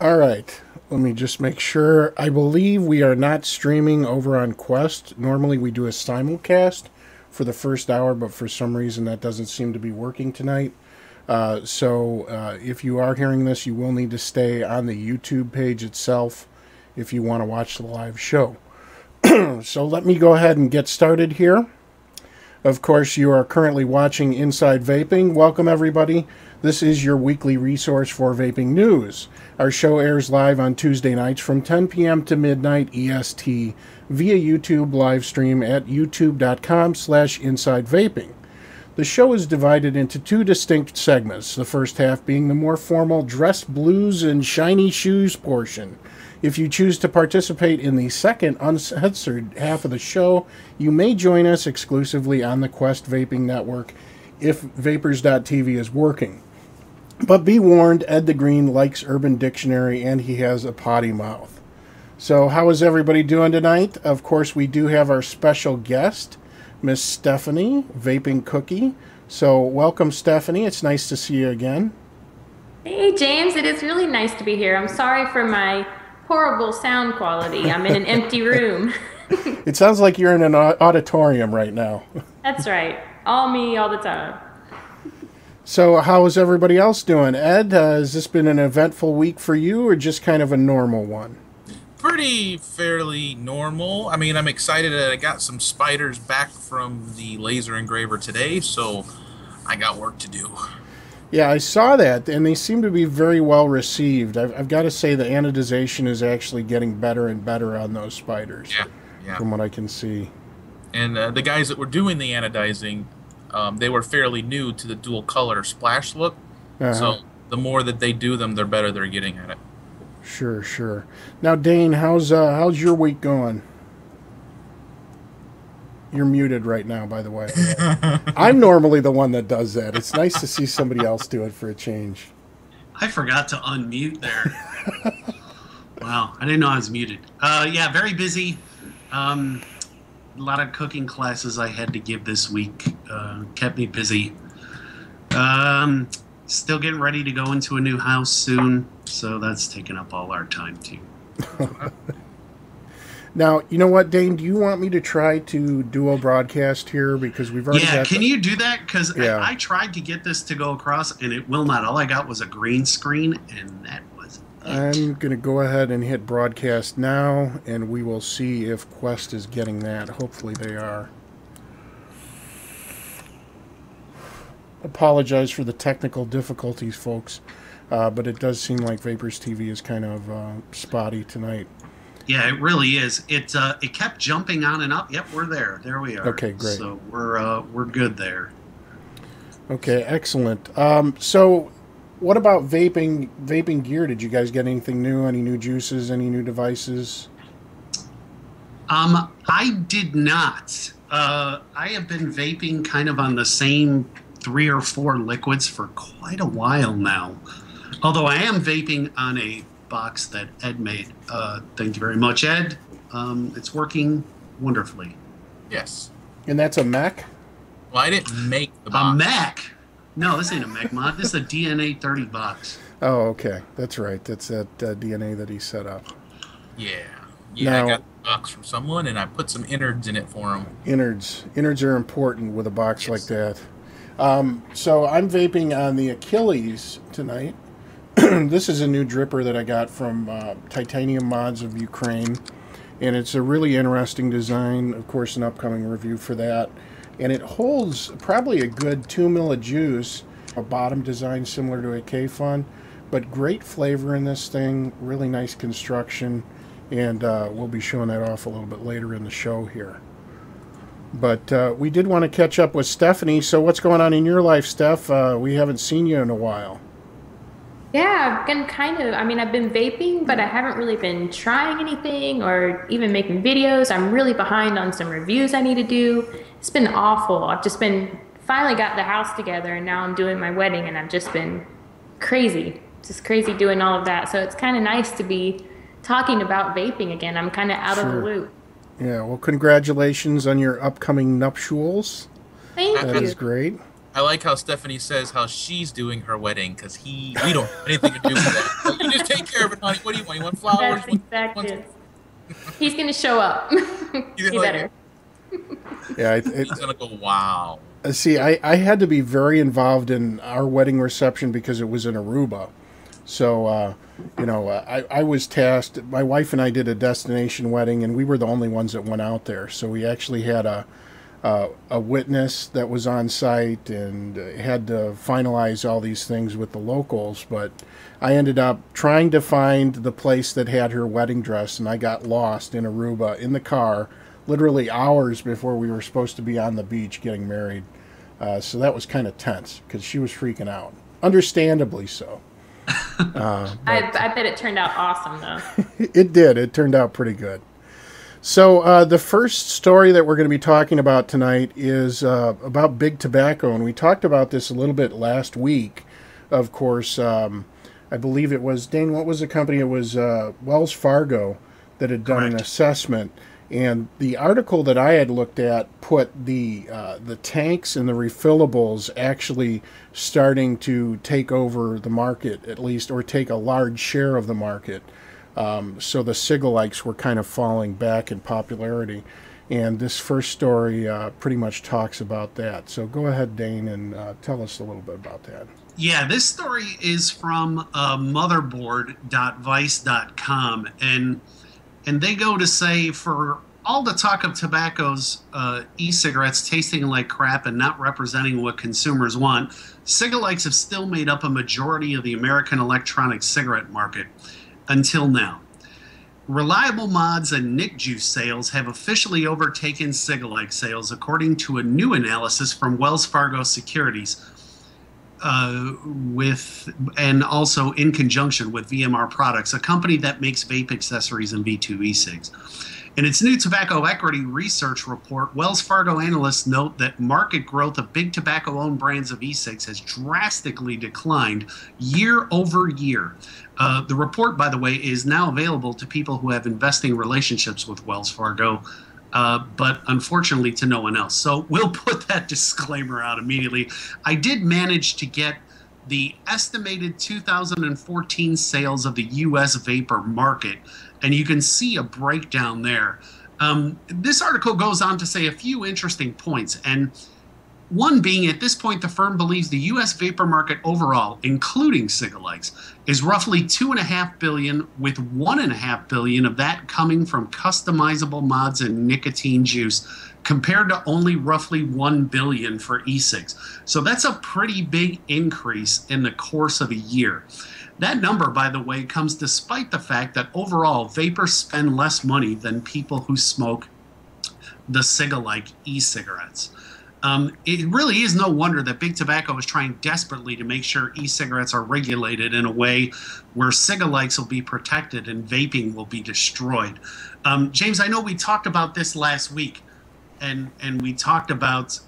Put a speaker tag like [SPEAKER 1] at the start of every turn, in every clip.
[SPEAKER 1] All right. Let me just make sure. I believe we are not streaming over on Quest. Normally we do a simulcast for the first hour, but for some reason that doesn't seem to be working tonight. So if you are hearing this, you will need to stay on the YouTube page itself if you want to watch the live show. So let me go ahead and get started here. Of course, you are currently watching Inside Vaping. Welcome, everybody. This is your weekly resource for vaping news. Our show airs live on Tuesday nights from 10 p.m. to midnight EST via YouTube live stream at youtube.com/InsideVaping. The show is divided into two distinct segments, the first half being the more formal dress blues and shiny shoes portion. If you choose to participate in the second uncensored half of the show, you may join us exclusively on the Quest Vaping Network if Vapors.tv is working. But be warned, Ed the Green likes Urban Dictionary and he has a potty mouth. So how is everybody doing tonight? Of course, we do have our special guest, Miss Stephanie, VapingCookie. So welcome, Stephanie. It's nice to see you again.
[SPEAKER 2] Hey, James. It is really nice to be here. I'm sorry for my horrible sound quality. I'm in an empty room.
[SPEAKER 1] It sounds like you're in an auditorium right now.
[SPEAKER 2] That's right. All me all the time.
[SPEAKER 1] So how is everybody else doing? Ed, has this been an eventful week for you or just kind of a normal one?
[SPEAKER 3] Pretty fairly normal. I mean, I'm excited that I got some spiders back from the laser engraver today, so I got work to do.
[SPEAKER 1] Yeah, I saw that, and they seem to be very well received. I've got to say the anodization is actually getting better and better on those spiders,
[SPEAKER 3] yeah.
[SPEAKER 1] From what I can see.
[SPEAKER 3] And the guys that were doing the anodizing, they were fairly new to the dual color splash look, so the more that they do them, the better they're getting at it.
[SPEAKER 1] Sure. Now, Dane, how's your week going? You're muted right now, by the way. I'm normally the one that does that. It's nice to see somebody else do it for a change.
[SPEAKER 4] I forgot to unmute there. Wow, I didn't know I was muted. Yeah, very busy. A lot of cooking classes I had to give this week. Kept me busy. Still getting ready to go into a new house soon, so that's taking up all our time too.
[SPEAKER 1] Now, you know what, Dane? Do you want me to try to dual broadcast here? Because we've already got
[SPEAKER 4] can you do that? Because I tried to get this to go across, and it will not. All I got was a green screen, and that was it.
[SPEAKER 1] I'm going to go ahead and hit broadcast now, and we will see if Quest is getting that. Hopefully they are. Apologize for the technical difficulties, folks, but it does seem like Vapors TV is kind of spotty tonight.
[SPEAKER 4] Yeah, it really is. It kept jumping on and up. Yep, we're there. There we are.
[SPEAKER 1] Okay, great.
[SPEAKER 4] So we're good there.
[SPEAKER 1] Okay, excellent. So what about vaping gear? Did you guys get anything new? Any new juices? Any new devices?
[SPEAKER 4] I did not. I have been vaping kind of on the same 3 or 4 liquids for quite a while now. Although I am vaping on a box that Ed made. Thank you very much, Ed. It's working wonderfully.
[SPEAKER 3] Yes.
[SPEAKER 1] And that's a Mac?
[SPEAKER 3] Well, I didn't make the box.
[SPEAKER 4] A Mac? No, this ain't a Mac mod. This is a DNA 30 box.
[SPEAKER 1] Oh, okay. That's right. That's that DNA that he set up.
[SPEAKER 3] Yeah.
[SPEAKER 1] Now,
[SPEAKER 3] I got the box from someone, and I put some innards in it for him.
[SPEAKER 1] Innards are important with a box like that. So I'm vaping on the Achilles tonight. This is a new dripper that I got from Titanium Mods of Ukraine, and it's a really interesting design. Of course, an upcoming review for that. And it holds probably a good 2 ml of juice, a bottom design similar to a K-Fun, but great flavor in this thing, really nice construction, and we'll be showing that off a little bit later in the show here. But we did want to catch up with Stephanie. So what's going on in your life, Steph? We haven't seen you in a while.
[SPEAKER 2] Yeah, I've been I've been vaping, but I haven't really been trying anything or even making videos. I'm really behind on some reviews I need to do. It's been awful. I've just been, finally got the house together, and now I'm doing my wedding, and I've just been crazy. Just crazy doing all of that. So it's kind of nice to be talking about vaping again. I'm kind of out of the loop.
[SPEAKER 1] Yeah, well, congratulations on your upcoming nuptials.
[SPEAKER 2] Thank you.
[SPEAKER 1] That is great.
[SPEAKER 3] I like how Stephanie says how she's doing her wedding because we don't have anything to do with that. So you just take care of it, honey. What do you want? You want flowers?
[SPEAKER 2] That's exactly it. He's going to show up. You better.
[SPEAKER 1] Yeah,
[SPEAKER 3] he's going to go, wow.
[SPEAKER 1] See, I had to be very involved in our wedding reception because it was in Aruba. So, I was tasked. My wife and I did a destination wedding, and we were the only ones that went out there. So we actually had a witness that was on site and had to finalize all these things with the locals. But I ended up trying to find the place that had her wedding dress, and I got lost in Aruba in the car, literally hours before we were supposed to be on the beach getting married. So that was kind of tense because she was freaking out, understandably so.
[SPEAKER 2] I bet it turned out awesome, though.
[SPEAKER 1] It did. It turned out pretty good. So the first story that we're going to be talking about tonight is about big tobacco, and we talked about this a little bit last week. Of course, I believe it was, Dane, what was the company? It was Wells Fargo that had done an assessment. And the article that I had looked at put the tanks and the refillables actually starting to take over the market, at least, or take a large share of the market. So the cig-alikes were kind of falling back in popularity. And this first story pretty much talks about that. So go ahead, Dane, and tell us a little bit about that.
[SPEAKER 4] Yeah, this story is from motherboard.vice.com. And they go to say, for all the talk of tobacco's e-cigarettes tasting like crap and not representing what consumers want, cig-alikes have still made up a majority of the American electronic cigarette market until now. Reliable mods and nic juice sales have officially overtaken cig-alike sales, according to a new analysis from Wells Fargo Securities, and also in conjunction with VMR Products, a company that makes vape accessories and V2 e-cigs. In its new tobacco equity research report, Wells Fargo analysts note that market growth of big tobacco-owned brands of e-cigs has drastically declined year over year. The report, by the way, is now available to people who have investing relationships with Wells Fargo, but unfortunately to no one else. So we'll put that disclaimer out immediately. I did manage to get the estimated 2014 sales of the U.S. vapor market, and you can see a breakdown there. This article goes on to say a few interesting points, and one being, at this point, the firm believes the U.S. vapor market overall, including cig-alikes, is roughly $2.5 billion, with $1.5 billion of that coming from customizable mods and nicotine juice, compared to only roughly $1 billion for e-cigs. So that's a pretty big increase in the course of a year. That number, by the way, comes despite the fact that overall vapors spend less money than people who smoke the cig-alike e-cigarettes. It really is no wonder that big tobacco is trying desperately to make sure e-cigarettes are regulated in a way where cig-alikes will be protected and vaping will be destroyed. James, I know we talked about this last week, and we talked about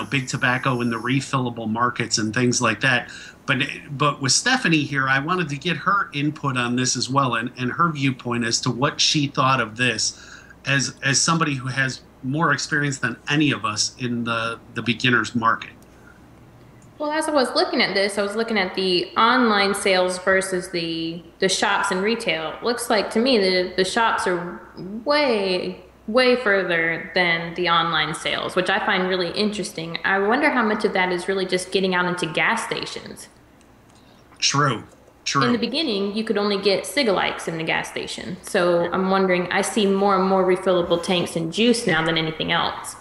[SPEAKER 4] big tobacco and the refillable markets and things like that. But with Stephanie here, I wanted to get her input on this as well, and her viewpoint as to what she thought of this as somebody who has more experience than any of us in the beginner's market.
[SPEAKER 2] Well, as I was looking at this, I was looking at the online sales versus the shops and retail. Looks like to me the shops are way further than the online sales, which I find really interesting. I wonder how much of that is really just getting out into gas stations.
[SPEAKER 4] True.
[SPEAKER 2] In the beginning, you could only get cig-alikes in the gas station. So I'm wondering, I see more and more refillable tanks and juice now than anything else.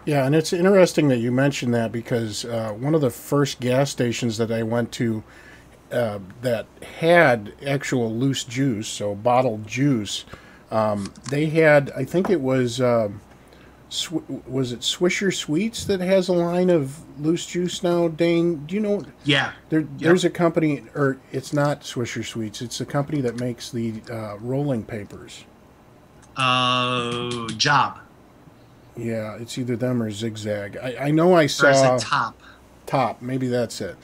[SPEAKER 1] Yeah, and it's interesting that you mentioned that, because one of the first gas stations that I went to that had actual loose juice, so bottled juice, they had, I think it was it Swisher Sweets that has a line of loose juice now, Dane? Do you know?
[SPEAKER 4] Yeah.
[SPEAKER 1] There's a company, or it's not Swisher Sweets, it's a company that makes the rolling papers.
[SPEAKER 4] Job.
[SPEAKER 1] Yeah, it's either them or Zigzag. I know I saw...
[SPEAKER 4] Or is it Top?
[SPEAKER 1] Top, maybe that's it.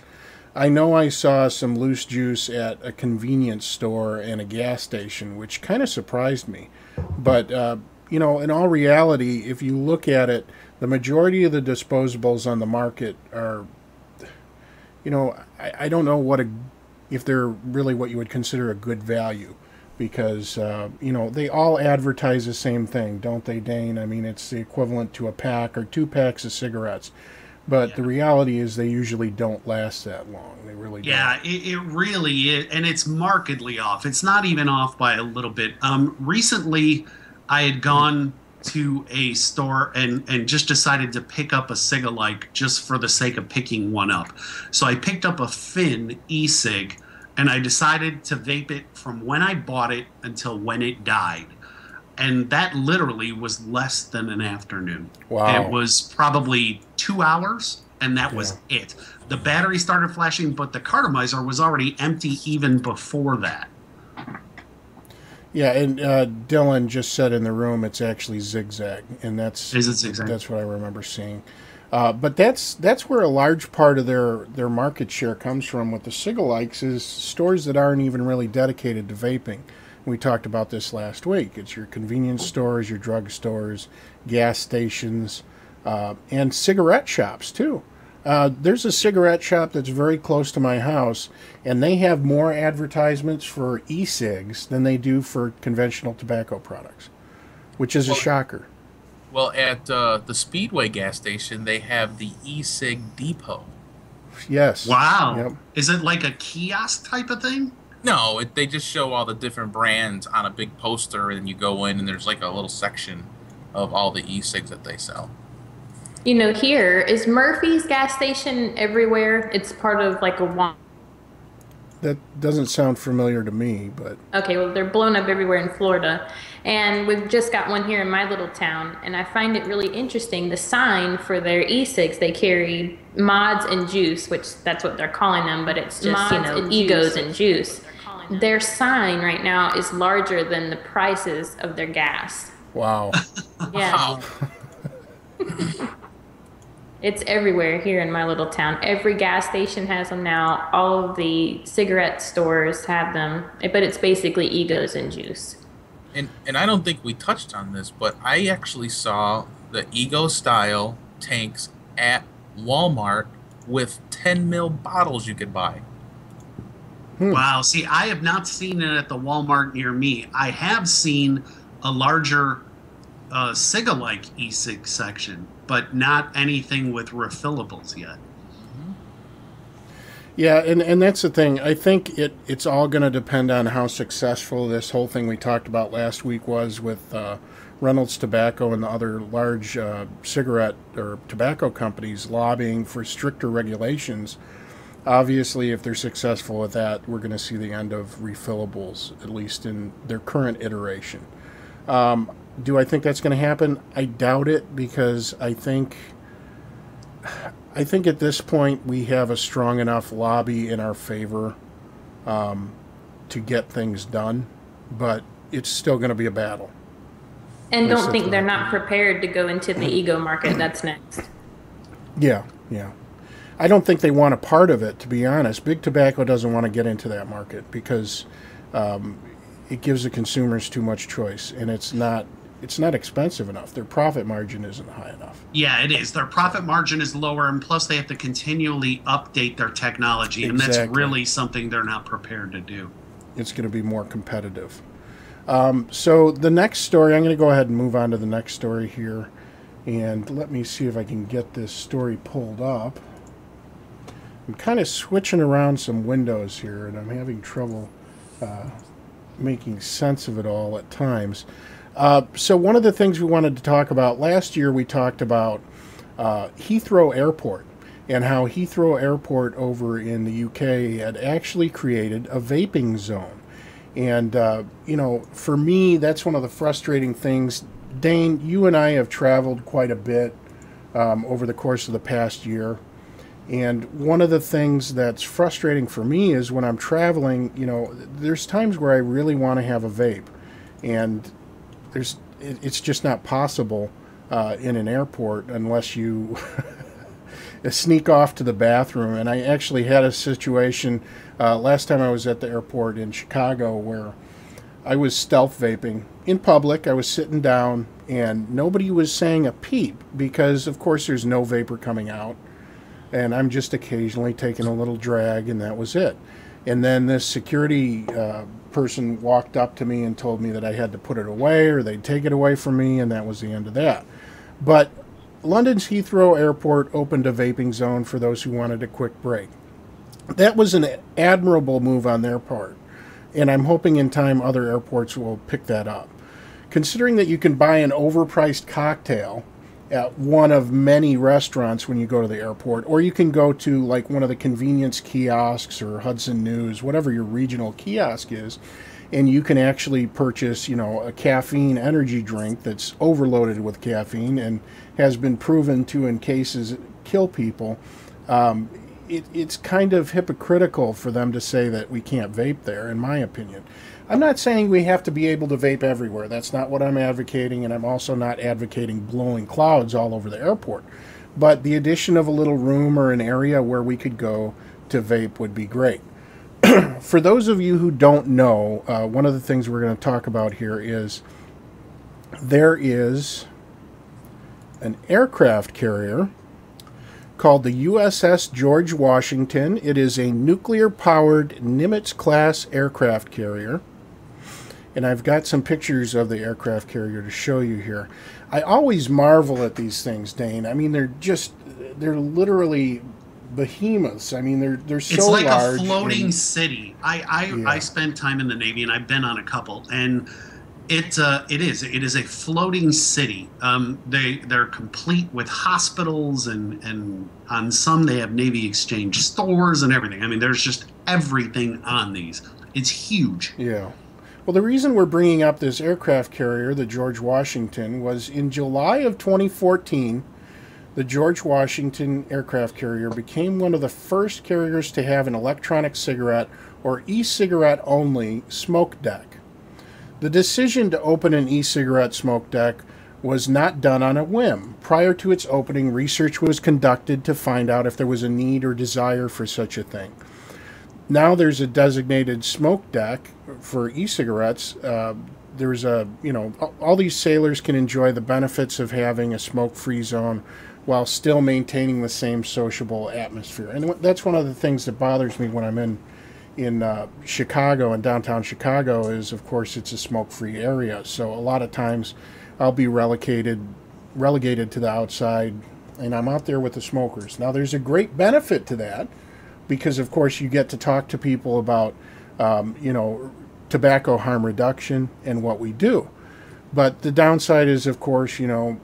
[SPEAKER 1] I know I saw some loose juice at a convenience store and a gas station, which kind of surprised me. But... in all reality, if you look at it, The majority of the disposables on the market are, I don't know if they're really what you would consider a good value, because they all advertise the same thing, don't they, Dane? I mean, it's the equivalent to a pack or 2 packs of cigarettes. But the reality is they usually don't last that long. They really don't.
[SPEAKER 4] Yeah, it really is. And it's markedly off. It's not even off by a little bit. Recently, I had gone to a store and just decided to pick up a cig-alike just for the sake of picking one up. So I picked up a Finn ecig, and I decided to vape it from when I bought it until when it died. And that literally was less than an afternoon.
[SPEAKER 1] Wow.
[SPEAKER 4] It was probably 2 hours, and that was it. The battery started flashing, but the cartomizer was already empty even before that.
[SPEAKER 1] Yeah, and Dylan just said in the room it's actually zigzag, and
[SPEAKER 4] Is it zigzag?
[SPEAKER 1] That's what I remember seeing. But that's where a large part of their market share comes from with the cig-alikes, is stores that aren't even really dedicated to vaping. We talked about this last week. It's your convenience stores, your drug stores, gas stations, and cigarette shops too. There's a cigarette shop that's very close to my house, and they have more advertisements for e-cigs than they do for conventional tobacco products, which is a shocker.
[SPEAKER 3] Well, at the Speedway gas station, they have the e-cig depot.
[SPEAKER 1] Yes.
[SPEAKER 4] Wow.
[SPEAKER 1] Yep.
[SPEAKER 4] Is it like a kiosk type of thing?
[SPEAKER 3] No, they just show all the different brands on a big poster, and you go in, and there's like a little section of all the e-cigs that they sell.
[SPEAKER 2] Here is Murphy's gas station everywhere. It's part of like a
[SPEAKER 1] That doesn't sound familiar to me, but...
[SPEAKER 2] Okay, well, they're blown up everywhere in Florida. And we've just got one here in my little town. And I find it really interesting, the sign for their e-cigs, they carry mods and juice, which that's what they're calling them, but it's just, egos and juice. Their sign right now is larger than the prices of their gas.
[SPEAKER 1] Wow.
[SPEAKER 2] Yeah.
[SPEAKER 3] Wow.
[SPEAKER 2] It's everywhere here in my little town. Every gas station has them now. All of the cigarette stores have them. But it's basically egos and juice.
[SPEAKER 3] And I don't think we touched on this, but I actually saw the Ego style tanks at Walmart with 10 ml bottles you could buy.
[SPEAKER 4] Wow. See, I have not seen it at the Walmart near me. I have seen a larger cig-alike e-cig section, but not anything with refillables yet.
[SPEAKER 1] Yeah, and that's the thing. I think it's all going to depend on how successful this whole thing we talked about last week was with Reynolds Tobacco and the other large cigarette or tobacco companies lobbying for stricter regulations. Obviously, if they're successful with that, we're going to see the end of refillables, at least in their current iteration. Do I think that's going to happen? I doubt it, because I think at this point we have a strong enough lobby in our favor to get things done, but it's still going to be a battle.
[SPEAKER 2] And don't think they're not prepared to go into the ego market. That's next.
[SPEAKER 1] Yeah. I don't think they want a part of it, to be honest. Big Tobacco doesn't want to get into that market because it gives the consumers too much choice, and it's not expensive enough. Their profit margin isn't high enough.
[SPEAKER 4] Yeah, it is. Their profit margin is lower, and plus they have to continually update their technology, and that's really something they're not prepared to do.
[SPEAKER 1] It's going to be more competitive. So the next story, I'm going to go ahead and move on to the next story here, and let me see if I can get this story pulled up. I'm kind of switching around some windows here, and I'm having trouble making sense of it all at times. So one of the things we wanted to talk about last year, we talked about Heathrow Airport and how Heathrow Airport over in the UK had actually created a vaping zone. And, for me, that's one of the frustrating things. Dane, you and I have traveled quite a bit over the course of the past year. And one of the things that's frustrating for me is when I'm traveling, there's times where I really want to have a vape. And it's just not possible in an airport unless you sneak off to the bathroom. And I actually had a situation last time I was at the airport in Chicago where I was stealth vaping in public. I was sitting down, and nobody was saying a peep because, of course, there's no vapor coming out. And I'm just occasionally taking a little drag, and that was it. And then this security person walked up to me and told me that I had to put it away or they'd take it away from me, and that was the end of that. But London's Heathrow Airport opened a vaping zone for those who wanted a quick break. That was an admirable move on their part. And I'm hoping in time other airports will pick that up. Considering that you can buy an overpriced cocktail at one of many restaurants when you go to the airport, or you can go to like one of the convenience kiosks or Hudson News, whatever your regional kiosk is, and you can actually purchase, a caffeine energy drink that's overloaded with caffeine and has been proven to, in cases, kill people. It's kind of hypocritical for them to say that we can't vape there, in my opinion. I'm not saying we have to be able to vape everywhere. That's not what I'm advocating, and I'm also not advocating blowing clouds all over the airport. But the addition of a little room or an area where we could go to vape would be great. For those of you who don't know, one of the things we're going to talk about here is there is an aircraft carrier called the USS George Washington. It is a nuclear-powered Nimitz-class aircraft carrier. And I've got some pictures of the aircraft carrier to show you here. I always marvel at these things, Dane. I mean, they're literally behemoths. I mean, they're so
[SPEAKER 4] it's like
[SPEAKER 1] large.
[SPEAKER 4] A floating city. I spent time in the Navy, and I've been on a couple, and it is a floating city. They're complete with hospitals, and on some they have Navy Exchange stores and everything. I mean, there's just everything on these. It's huge.
[SPEAKER 1] Yeah. Well, the reason we're bringing up this aircraft carrier, the George Washington, was in July of 2014, the George Washington aircraft carrier became one of the first carriers to have an electronic cigarette, or e-cigarette only, smoke deck. The decision to open an e-cigarette smoke deck was not done on a whim. Prior to its opening, research was conducted to find out if there was a need or desire for such a thing. Now there's a designated smoke deck for e-cigarettes. There's all these sailors can enjoy the benefits of having a smoke-free zone while still maintaining the same sociable atmosphere. And that's one of the things that bothers me when I'm in Chicago, and downtown Chicago, is, of course, it's a smoke-free area. So a lot of times I'll be relegated to the outside, and I'm out there with the smokers. Now, there's a great benefit to that because, of course, you get to talk to people about, tobacco harm reduction and what we do. But the downside is, of course, you're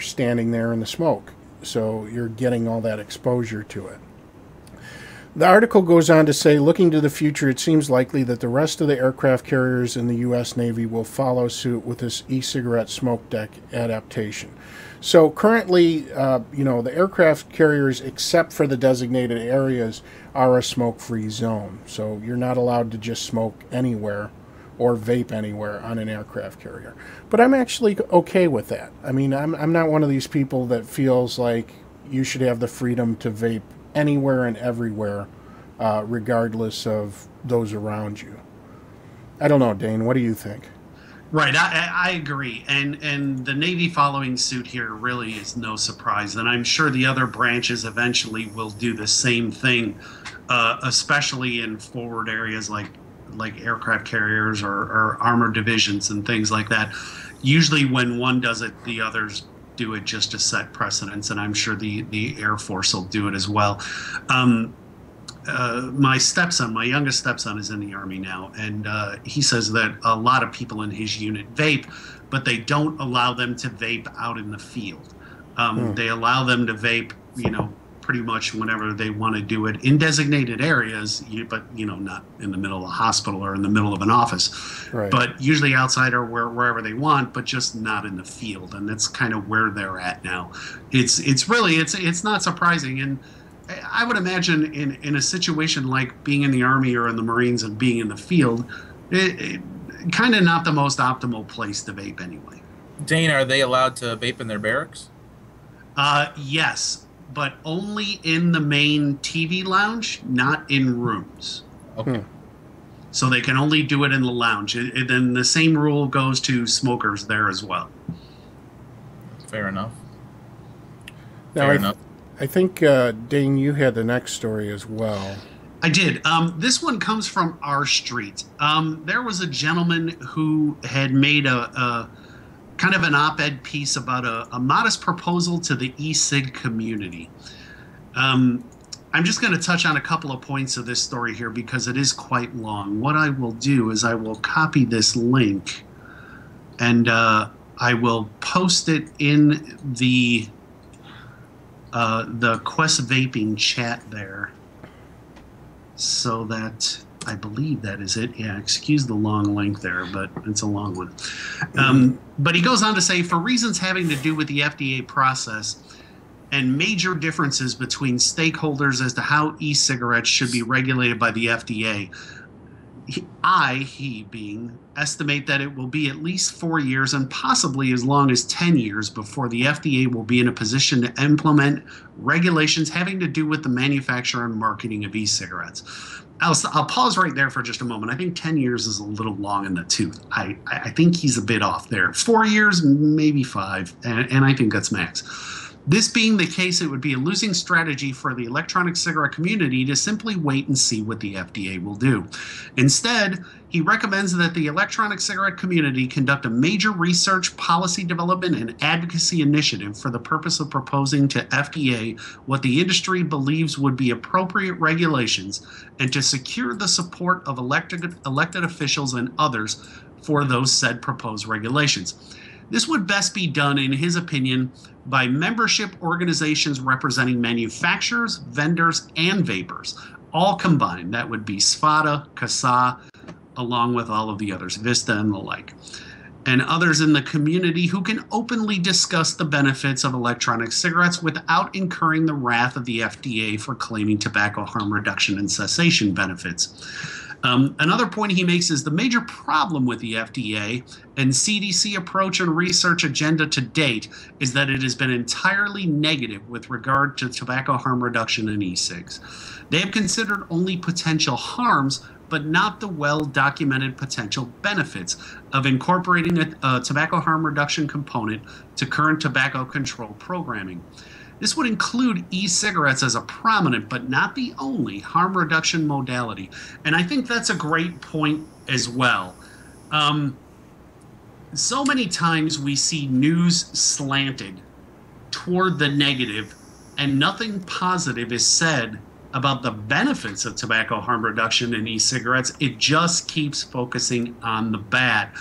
[SPEAKER 1] standing there in the smoke, so you're getting all that exposure to it. The article goes on to say, looking to the future, it seems likely that the rest of the aircraft carriers in the U.S. Navy will follow suit with this e-cigarette smoke deck adaptation. So currently, the aircraft carriers, except for the designated areas, are a smoke-free zone. So you're not allowed to just smoke anywhere or vape anywhere on an aircraft carrier. But I'm actually okay with that. I mean, I'm not one of these people that feels like you should have the freedom to vape anywhere and everywhere, regardless of those around you. I don't know, Dane, what do you think?
[SPEAKER 4] Right, I agree, and the Navy following suit here really is no surprise, and I'm sure the other branches eventually will do the same thing, especially in forward areas like aircraft carriers or armored divisions and things like that. Usually when one does it, the others do it just to set precedents, and I'm sure the Air Force will do it as well. My youngest stepson is in the Army now, and he says that a lot of people in his unit vape, but they don't allow them to vape out in the field. They allow them to vape, pretty much whenever they want to do it in designated areas, but not in the middle of a hospital or in the middle of an office.
[SPEAKER 1] Right. But
[SPEAKER 4] usually outside or wherever they want, but just not in the field, and that's kind of where they're at now. It's not surprising, and I would imagine in a situation like being in the Army or in the Marines and being in the field, it kind of not the most optimal place to vape anyway.
[SPEAKER 3] Dane, are they allowed to vape in their barracks?
[SPEAKER 4] Yes, but only in the main TV lounge, not in rooms.
[SPEAKER 3] Okay.
[SPEAKER 4] So they can only do it in the lounge. Then the same rule goes to smokers there as well.
[SPEAKER 3] Fair enough.
[SPEAKER 1] Now,
[SPEAKER 3] Fair enough.
[SPEAKER 1] I think, Dane, you had the next story as well.
[SPEAKER 4] I did. This one comes from our street. There was a gentleman who had made a kind of an op-ed piece about a modest proposal to the ecig community. I'm just going to touch on a couple of points of this story here because it is quite long. What I will do is I will copy this link and I will post it in the Quest Vaping chat there, so that I believe that is it. Yeah, excuse the long link there, but it's a long one. But he goes on to say, for reasons having to do with the FDA process and major differences between stakeholders as to how e-cigarettes should be regulated by the FDA, he being, estimate that it will be at least 4 years and possibly as long as 10 years before the FDA will be in a position to implement regulations having to do with the manufacture and marketing of e-cigarettes. I'll pause right there for just a moment. I think 10 years is a little long in the tooth. I think he's a bit off there. 4 years, maybe 5, and I think that's max. This being the case, it would be a losing strategy for the electronic cigarette community to simply wait and see what the FDA will do. Instead, he recommends that the electronic cigarette community conduct a major research, policy development, and advocacy initiative for the purpose of proposing to FDA what the industry believes would be appropriate regulations and to secure the support of elected officials and others for those said proposed regulations. This would best be done, in his opinion, by membership organizations representing manufacturers, vendors, and vapors, all combined. That would be SFATA, CASA, along with all of the others, Vista and the like, and others in the community who can openly discuss the benefits of electronic cigarettes without incurring the wrath of the FDA for claiming tobacco harm reduction and cessation benefits. Another point he makes is the major problem with the FDA and CDC approach and research agenda to date is that it has been entirely negative with regard to tobacco harm reduction in e-cigs. They have considered only potential harms, but not the well-documented potential benefits of incorporating a tobacco harm reduction component to current tobacco control programming. This would include e-cigarettes as a prominent, but not the only, harm reduction modality. And I think that's a great point as well. So many times we see news slanted toward the negative, and nothing positive is said about the benefits of tobacco harm reduction in e-cigarettes. It just keeps focusing on the bad.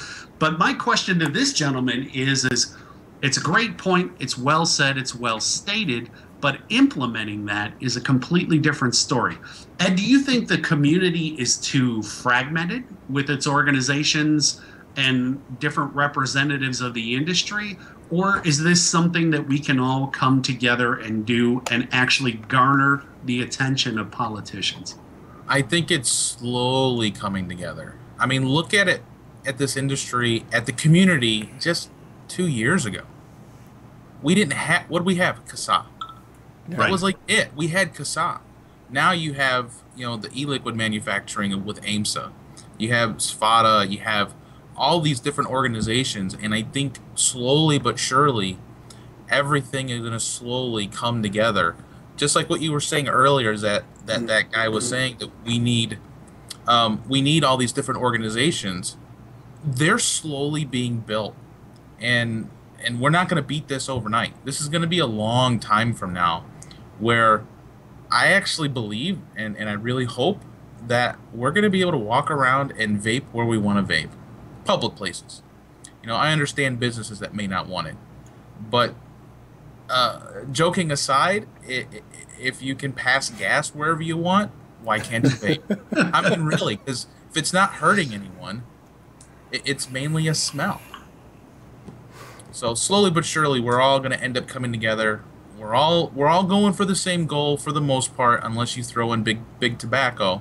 [SPEAKER 4] But my question to this gentleman is it's a great point, it's well said, it's well stated, but implementing that is a completely different story. Ed, do you think the community is too fragmented with its organizations and different representatives of the industry? Or is this something that we can all come together and do and actually garner the attention of politicians?
[SPEAKER 3] I think it's slowly coming together. I mean, look at it, at this industry, at the community just 2 years ago. We didn't have, what did we have? CASA.
[SPEAKER 1] Yeah.
[SPEAKER 3] That was like it. We had CASA. Now you have, the e-liquid manufacturing with AMSA. You have SFATA. You have all these different organizations. And I think slowly but surely, everything is going to slowly come together. Just like what you were saying earlier, is that guy was saying that we need all these different organizations. They're slowly being built. And we're not going to beat this overnight. This is going to be a long time from now, where I actually believe and I really hope that we're going to be able to walk around and vape where we want to vape. Public places. I understand businesses that may not want it. But joking aside, if you can pass gas wherever you want, why can't you vape? I mean, really, because if it's not hurting anyone, it's mainly a smell. So slowly but surely, we're all going to end up coming together. We're all going for the same goal for the most part, unless you throw in big tobacco,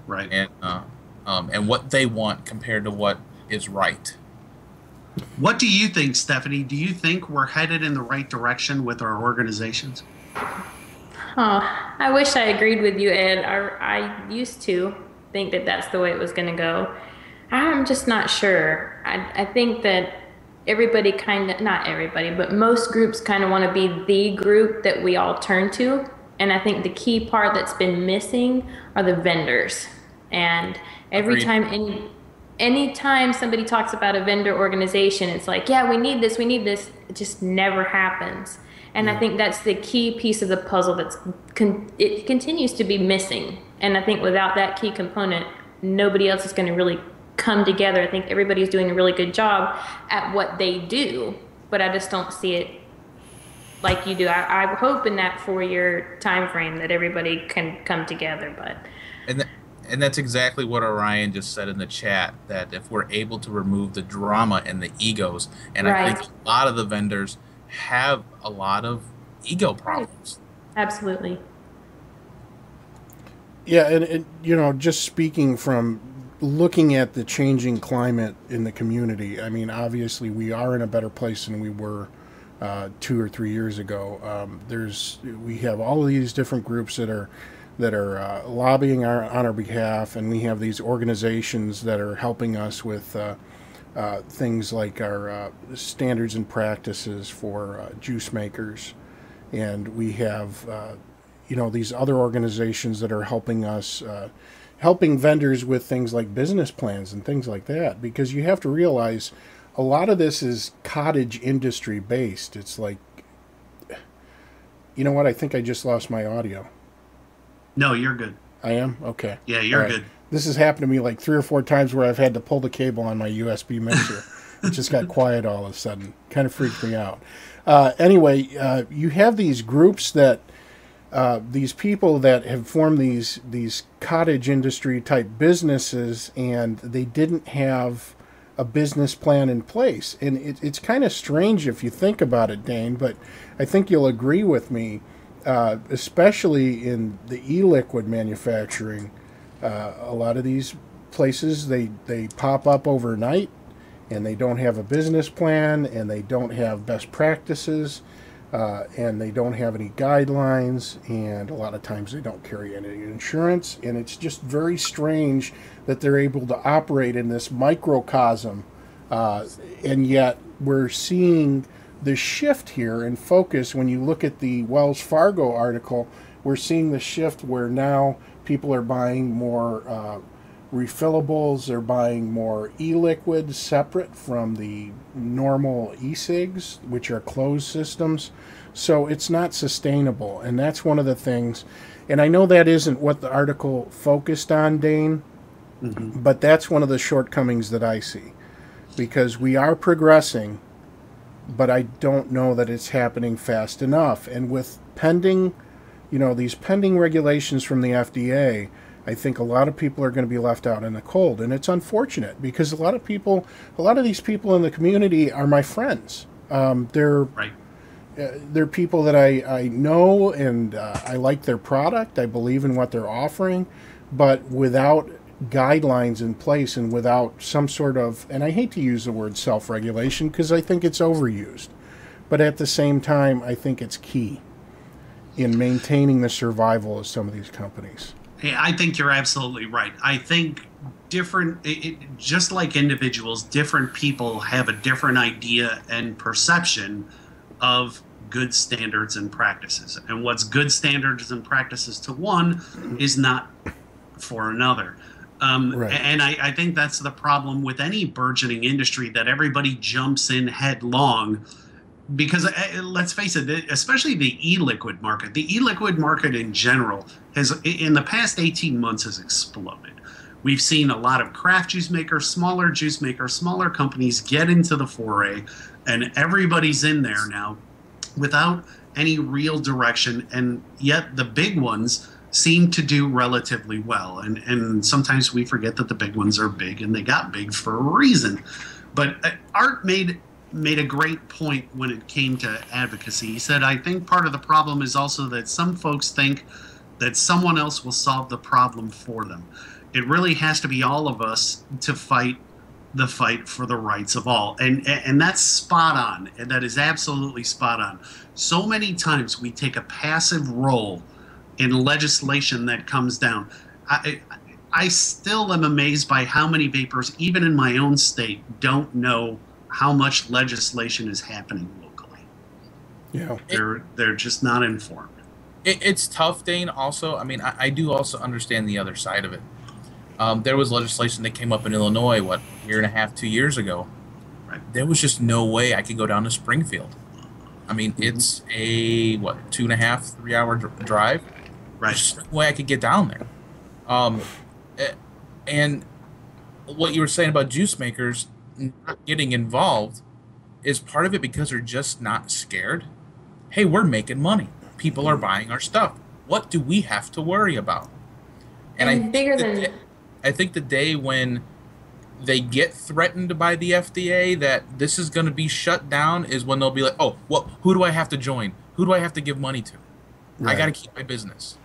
[SPEAKER 4] right?
[SPEAKER 3] And what they want compared to what is right.
[SPEAKER 4] What do you think, Stephanie? Do you think we're headed in the right direction with our organizations?
[SPEAKER 2] Oh, I wish I agreed with you, Ed. I used to. think that that's the way it was going to go. I'm just not sure. I think that everybody kind of, not everybody, but most groups kind of want to be the group that we all turn to. And I think the key part that's been missing are the vendors. And every
[SPEAKER 3] Agreed.
[SPEAKER 2] time, anytime somebody talks about a vendor organization, it's like, yeah, we need this, we need this. It just never happens. And I think that's the key piece of the puzzle it continues to be missing. And I think without that key component, nobody else is going to really come together. I think everybody's doing a really good job at what they do, but I just don't see it like you do. I hope in that 4-year time frame that everybody can come together, but
[SPEAKER 3] And that's exactly what Orion just said in the chat, that if we're able to remove the drama and the egos, and I think a lot of the vendors have a lot of ego problems.
[SPEAKER 2] Absolutely.
[SPEAKER 1] Yeah, and you know, just speaking from looking at the changing climate in the community, I mean, obviously we are in a better place than we were 2 or 3 years ago. We have all of these different groups that are lobbying on our behalf, and we have these organizations that are helping us with things like our standards and practices for juice makers, and we have you know, these other organizations that are helping us. Helping vendors with things like business plans and things like that, because you have to realize a lot of this is cottage industry based. It's like, you know what? I think I just lost my audio.
[SPEAKER 4] No, you're good.
[SPEAKER 1] I am? Okay.
[SPEAKER 4] Yeah, you're good.
[SPEAKER 1] This has happened to me like 3 or 4 times where I've had to pull the cable on my USB mixer. It just got quiet all of a sudden. Kind of freaked me out. Anyway, you have these groups that these people that have formed these cottage industry type businesses, and they didn't have a business plan in place. And it's kind of strange if you think about it, Dane, but I think you'll agree with me, especially in the e-liquid manufacturing. A lot of these places, they pop up overnight, and they don't have a business plan, and they don't have best practices. And they don't have any guidelines, and a lot of times they don't carry any insurance, and it's just very strange that they're able to operate in this microcosm, and yet we're seeing the shift here in focus. When you look at the Wells Fargo article, we're seeing the shift where now people are buying more refillables, they're buying more e-liquid separate from the normal e-cigs, which are closed systems. So it's not sustainable, and that's one of the things. And I know that isn't what the article focused on, Dane, but that's one of the shortcomings that I see, because we are progressing, but I don't know that it's happening fast enough. And with pending, you know, these pending regulations from the FDA, I think a lot of people are going to be left out in the cold, and it's unfortunate because a lot of these people in the community are my friends. They're people that I know, and I like their product. I believe in what they're offering, but without guidelines in place and without some sort of, and I hate to use the word self-regulation because I think it's overused, but at the same time, I think it's key in maintaining the survival of some of these companies.
[SPEAKER 4] I think you're absolutely right. I think just like individuals, different people have a different idea and perception of good standards and practices. And what's good standards and practices to one is not for another. And I think that's the problem with any burgeoning industry, that everybody jumps in headlong. Because let's face it, especially the e-liquid market, the e-liquid market in general has, in the past 18 months, has exploded. We've seen a lot of craft juice makers, smaller companies get into the foray, and everybody's in there now without any real direction. And yet the big ones seem to do relatively well. And sometimes we forget that the big ones are big, and they got big for a reason. But Art made a great point when it came to advocacy. He said, I think part of the problem is also that some folks think that someone else will solve the problem for them. It really has to be all of us to fight the fight for the rights of all. And that's spot on. And that is absolutely spot on. So many times we take a passive role in legislation that comes down. I still am amazed by how many vapors, even in my own state, don't know how much legislation is happening locally.
[SPEAKER 1] Yeah.
[SPEAKER 4] They're just not informed.
[SPEAKER 3] It's tough, Dane, also. I mean, I do also understand the other side of it. There was legislation that came up in Illinois, what, a year and a half, 2 years ago.
[SPEAKER 4] Right.
[SPEAKER 3] There was just no way I could go down to Springfield. I mean, it's a, what, 2.5, 3 hour drive?
[SPEAKER 4] Right.
[SPEAKER 3] There's just no way I could get down there. And what you were saying about juice makers not getting involved is part of it because they're just not scared. Hey, we're making money. People are buying our stuff. What do we have to worry about? And I think the day when they get threatened by the FDA that this is going to be shut down is when they'll be like, oh, well, who do I have to join? Who do I have to give money to? Right. I got to keep my business.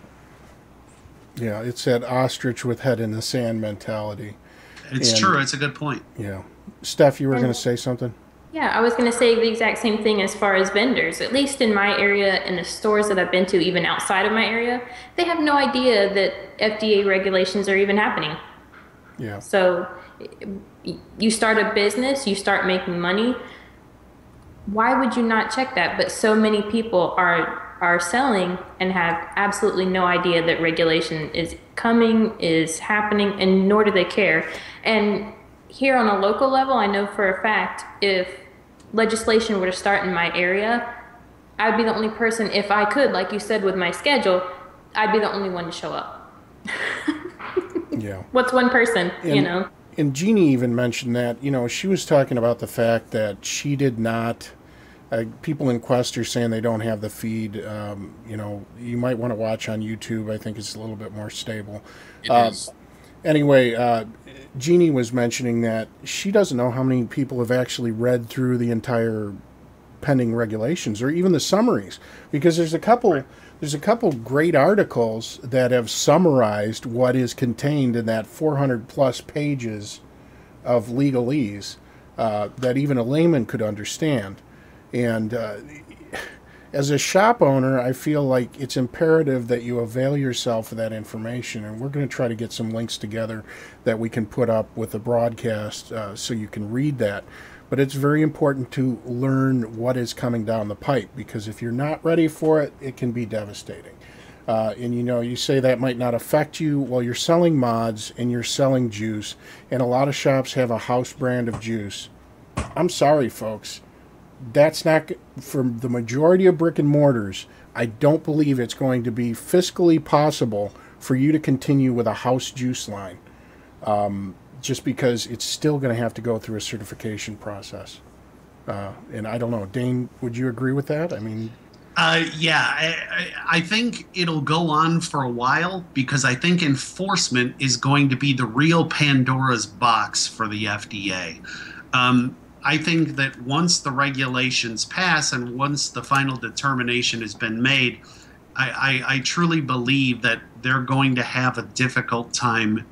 [SPEAKER 1] Yeah, it's that ostrich with head in the sand mentality.
[SPEAKER 4] It's true. It's a good point.
[SPEAKER 1] Yeah. Steph, you were going to say something?
[SPEAKER 2] Yeah, I was going to say the exact same thing as far as vendors. At least in my area and the stores that I've been to, even outside of my area, they have no idea that FDA regulations are even happening.
[SPEAKER 1] Yeah.
[SPEAKER 2] So you start a business, you start making money. Why would you not check that? But so many people are selling and have absolutely no idea that regulation is coming, is happening, and nor do they care. And here on a local level, I know for a fact if legislation were to start in my area, I'd be the only person, if I could, like you said, with my schedule, I'd be the only one to show up.
[SPEAKER 1] Yeah.
[SPEAKER 2] What's one person, you know?
[SPEAKER 1] And Jeannie even mentioned that, you know, she was talking about the fact that she did not, people in Quest are saying they don't have the feed. You know, you might want to watch on YouTube. I think it's a little bit more stable.
[SPEAKER 3] It is.
[SPEAKER 1] Anyway, Jeannie was mentioning that she doesn't know how many people have actually read through the entire pending regulations or even the summaries, because there's a couple great articles that have summarized what is contained in that 400 plus pages of legalese that even a layman could understand. And as a shop owner, I feel like it's imperative that you avail yourself of that information, and we're going to try to get some links together that we can put up with the broadcast so you can read that. But it's very important to learn what is coming down the pipe, because if you're not ready for it, it can be devastating. And you know, you say that might not affect you. Well, you're selling mods and you're selling juice, and a lot of shops have a house brand of juice. I'm sorry, folks. That's not, for the majority of brick and mortars, I don't believe it's going to be fiscally possible for you to continue with a house juice line. Just because it's still going to have to go through a certification process. And I don't know, Dane, would you agree with that? I mean...
[SPEAKER 4] Yeah, I think it'll go on for a while, because I think enforcement is going to be the real Pandora's box for the FDA. I think that once the regulations pass and once the final determination has been made, I truly believe that they're going to have a difficult time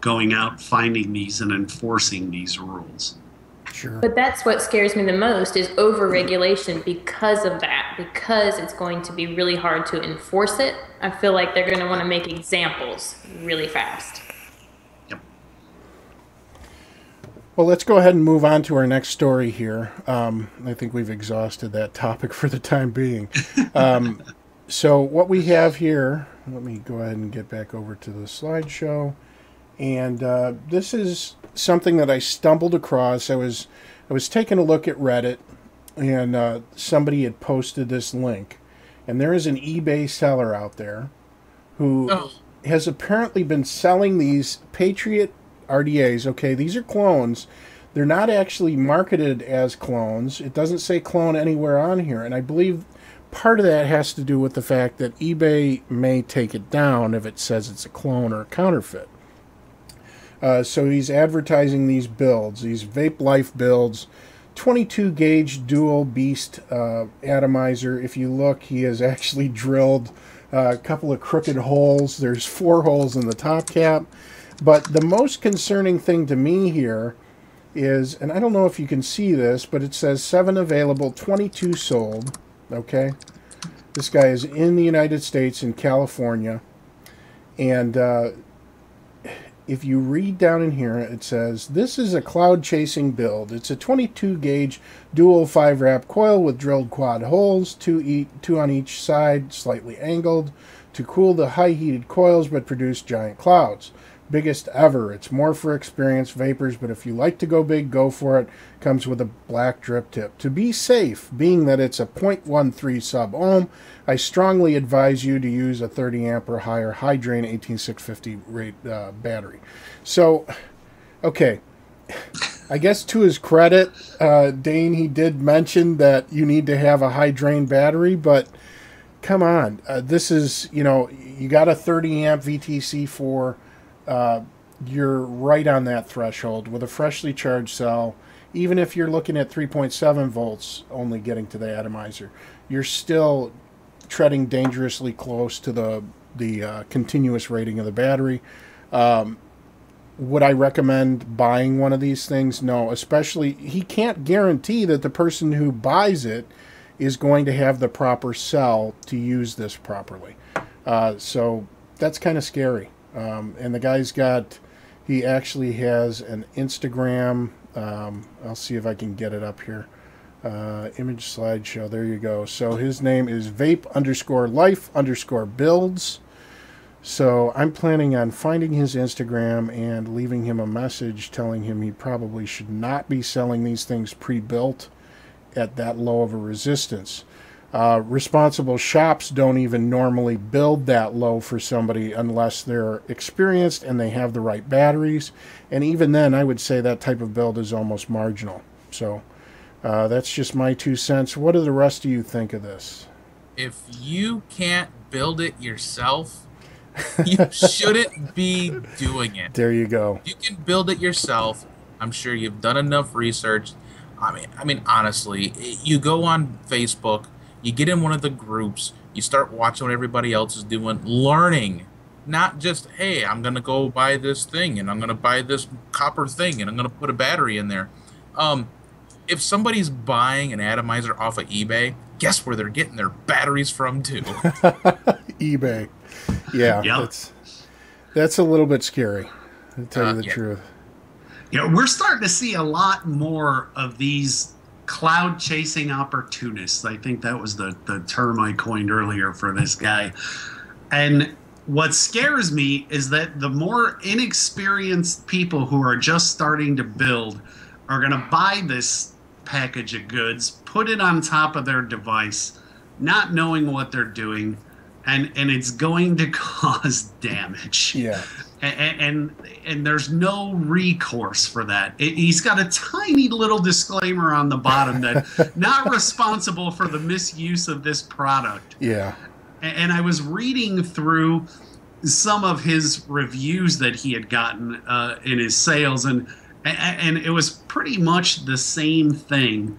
[SPEAKER 4] going out, finding these and enforcing these rules.
[SPEAKER 1] Sure.
[SPEAKER 2] But that's what scares me the most, is over-regulation because of that, because it's going to be really hard to enforce it. I feel like they're going to want to make examples really fast.
[SPEAKER 4] Yep.
[SPEAKER 1] Well, let's go ahead and move on to our next story here. I think we've exhausted that topic for the time being. So what we have here, let me go ahead and get back over to the slideshow. And this is something that I stumbled across. I was taking a look at Reddit, and somebody had posted this link. And there is an eBay seller out there who has apparently been selling these Patriot RDAs. Okay, these are clones. They're not actually marketed as clones. It doesn't say clone anywhere on here. And I believe part of that has to do with the fact that eBay may take it down if it says it's a clone or a counterfeit. So he's advertising these builds, these Vape Life builds, 22 gauge dual beast atomizer. If you look, he has actually drilled a couple of crooked holes. There's 4 holes in the top cap. But the most concerning thing to me here is, and I don't know if you can see this, but it says 7 available, 22 sold. Okay, this guy is in the United States, in California, and if you read down in here, it says, this is a cloud chasing build. It's a 22 gauge dual 5-wrap coil with drilled quad holes, two on each side, slightly angled, to cool the high heated coils but produce giant clouds. Biggest ever. It's more for experienced vapors, but if you like to go big, go for it. Comes with a black drip tip. To be safe, being that it's a 0.13 sub-ohm, I strongly advise you to use a 30 amp or higher high drain 18650 rate battery. So, okay, I guess to his credit, Dane, he did mention that you need to have a high drain battery, but come on, this is, you know, you got a 30 amp VTC4. You're right on that threshold with a freshly charged cell. Even if you're looking at 3.7 volts only getting to the atomizer, you're still treading dangerously close to the continuous rating of the battery. Would I recommend buying one of these things? No, especially he can't guarantee that the person who buys it is going to have the proper cell to use this properly. So that's kind of scary. And the guy's he actually has an Instagram. I'll see if I can get it up here. Image slideshow. There you go. So his name is vape_life_builds. So I'm planning on finding his Instagram and leaving him a message telling him he probably should not be selling these things pre-built at that low of a resistance. Responsible shops don't even normally build that low for somebody unless they're experienced and they have the right batteries. And even then, I would say that type of build is almost marginal. So that's just my 2 cents. What do the rest of you think of this?
[SPEAKER 3] If you can't build it yourself, you shouldn't be doing it.
[SPEAKER 1] There you go.
[SPEAKER 3] You can build it yourself. I'm sure you've done enough research. I mean, honestly, you go on Facebook, you get in one of the groups, you start watching what everybody else is doing, learning, not just, hey, I'm going to go buy this thing, and I'm going to buy this copper thing, and I'm going to put a battery in there. If somebody's buying an atomizer off of eBay, guess where they're getting their batteries from, too?
[SPEAKER 1] eBay. Yeah,
[SPEAKER 4] Yep.
[SPEAKER 1] That's a little bit scary, to tell you the
[SPEAKER 3] Yeah.
[SPEAKER 1] truth.
[SPEAKER 4] You know, we're starting to see a lot more of these cloud chasing opportunists. I think that was the term I coined earlier for this guy. And what scares me is that the more inexperienced people who are just starting to build are going to buy this package of goods, put it on top of their device, not knowing what they're doing, and it's going to cause damage.
[SPEAKER 1] Yeah.
[SPEAKER 4] And there's no recourse for that. He's got a tiny little disclaimer on the bottom that not responsible for the misuse of this product.
[SPEAKER 1] Yeah.
[SPEAKER 4] And I was reading through some of his reviews that he had gotten in his sales, and it was pretty much the same thing.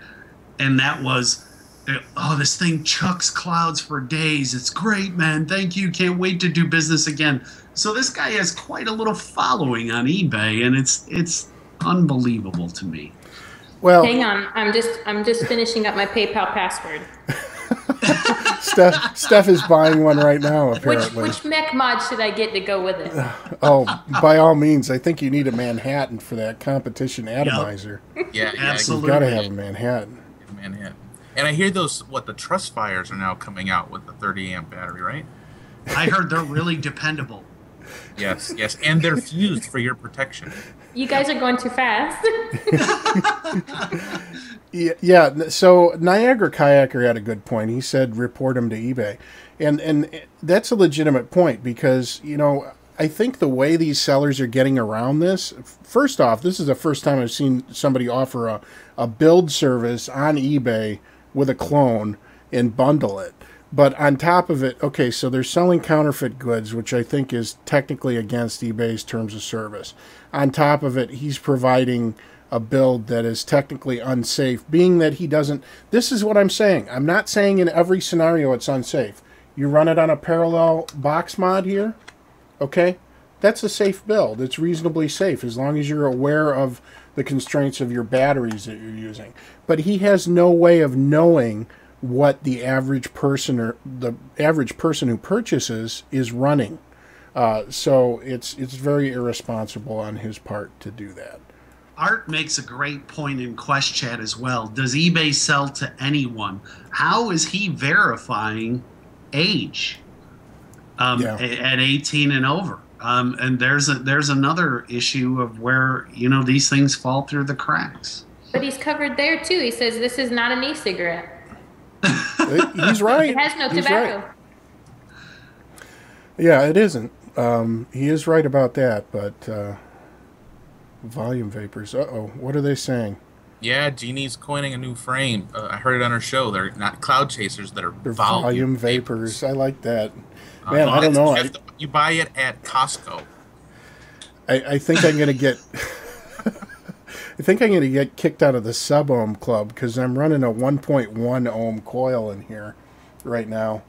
[SPEAKER 4] And that was, oh, this thing chucks clouds for days. It's great, man. Thank you. Can't wait to do business again. So this guy has quite a little following on eBay, and it's unbelievable to me.
[SPEAKER 1] Well,
[SPEAKER 2] Hang on, I'm just finishing up my PayPal password.
[SPEAKER 1] Steph is buying one right now, apparently.
[SPEAKER 2] Which mech mod should I get to go with it?
[SPEAKER 1] Oh, by all means, I think you need a Manhattan for that competition atomizer.
[SPEAKER 3] Yeah,
[SPEAKER 4] Absolutely.
[SPEAKER 1] You've got to have a Manhattan.
[SPEAKER 3] Manhattan. And I hear those, the Trust Fires are now coming out with the 30 amp battery, right?
[SPEAKER 4] I heard they're really dependable.
[SPEAKER 3] Yes, yes, and they're fused for your protection.
[SPEAKER 2] You guys are going too fast.
[SPEAKER 1] Yeah, so Niagara Kayaker had a good point. He said report him to eBay. And that's a legitimate point because, you know, I think the way these sellers are getting around this, first off, this is the first time I've seen somebody offer a build service on eBay with a clone and bundle it. But on top of it, okay, so they're selling counterfeit goods, which I think is technically against eBay's terms of service. On top of it, he's providing a build that is technically unsafe, being that he doesn't... This is what I'm saying. I'm not saying in every scenario it's unsafe. You run it on a parallel box mod here, okay? That's a safe build. It's reasonably safe as long as you're aware of the constraints of your batteries that you're using. But he has no way of knowing what the average person or the average person who purchases is running. So it's very irresponsible on his part to do that.
[SPEAKER 4] Art makes a great point in Quest Chat as well. Does eBay sell to anyone? How is he verifying age at 18 and over? And there's another issue of where, you know, these things fall through the cracks.
[SPEAKER 2] But he's covered there too. He says this is not an e-cigarette.
[SPEAKER 1] He's right.
[SPEAKER 2] It has no
[SPEAKER 1] He's
[SPEAKER 2] tobacco.
[SPEAKER 1] Right. Yeah, it isn't. He is right about that, but volume vapors. Uh-oh. What are they saying?
[SPEAKER 3] Yeah, Jeannie's coining a new frame. I heard it on her show. They're not cloud chasers. They're
[SPEAKER 1] volume vapors. I like that. Man, I don't know.
[SPEAKER 3] You buy it at Costco.
[SPEAKER 1] I think I'm going to get... I think I'm going to get kicked out of the SUB-OHM club because I'm running a 1.1 ohm coil in here right now.